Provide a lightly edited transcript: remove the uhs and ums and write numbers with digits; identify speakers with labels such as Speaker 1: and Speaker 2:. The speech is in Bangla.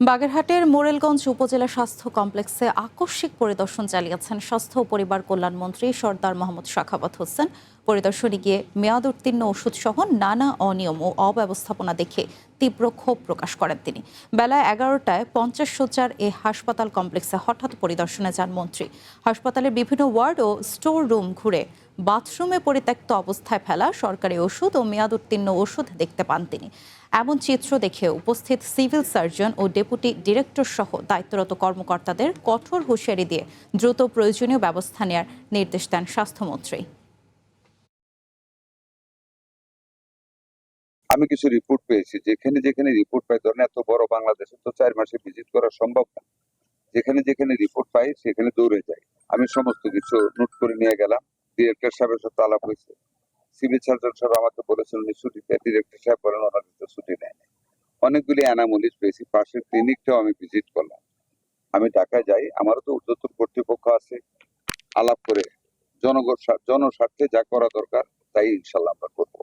Speaker 1: বাগেরহাটের মোরেলগঞ্জ উপজেলা স্বাস্থ্য কমপ্লেক্সে আকস্মিক পরিদর্শন চালিয়েছেন স্বাস্থ্য ও পরিবার কল্যাণ মন্ত্রী সর্দার মোহাম্মদ সাখাওয়াত হোসেন। পরিদর্শনে গিয়ে মেয়াদ উত্তীর্ণ ওষুধ সহ নানা অনিয়ম ও অব্যবস্থাপনা দেখে তীব্র ক্ষোভ প্রকাশ করেন তিনি। বেলা 11টায় 50 শয্যার এ হাসপাতাল কমপ্লেক্সে হঠাৎ পরিদর্শনে যান মন্ত্রী। হাসপাতালের বিভিন্ন ওয়ার্ড ও স্টোর রুম ঘুরে বাথরুমে পরিত্যক্ত অবস্থায় ফেলা সরকারি ওষুধ ও মেয়াদ উত্তীর্ণ ওষুধ দেখতে পান তিনি। এমন চিত্র দেখে উপস্থিত সিভিল সার্জন ও ডেপুটি ডিরেক্টর সহ দায়িত্বরত কর্মকর্তাদের কঠোর হুঁশিয়ারি দিয়ে দ্রুত প্রয়োজনীয় ব্যবস্থা নেওয়ার নির্দেশ দেন স্বাস্থ্যমন্ত্রী।
Speaker 2: আমি কিছু রিপোর্ট পেয়েছি, যেখানে যেখানে রিপোর্ট পাই, ধরেন এত বড় বাংলাদেশে তো 4 মাসে ভিজিট করা সম্ভব না। যেখানে যেখানে রিপোর্ট পাই সেখানে দৌড়ে যাই। আমি সমস্ত কিছু নোট করে নিয়ে গেলাম। ডিরেক্টর সাহেবের সাথে আলাপ হয়েছে। সিভিল সার্জন সাহেব আমাকে বলেছেন উনি ছুটিতে, ডিরেক্টর সাহেব বলেন ওনার তো ছুটি নেয়। অনেকগুলি অ্যানামোলিস পেয়েছি। পাশের ক্লিনিকটাও আমি ভিজিট করলাম। আমি ঢাকায় যাই, আমারও তো ঊর্ধ্বতন কর্তৃপক্ষ আছে, আলাপ করে জনস্বার্থে যা করা দরকার তাই ইনশাল্লাহ আমরা করব।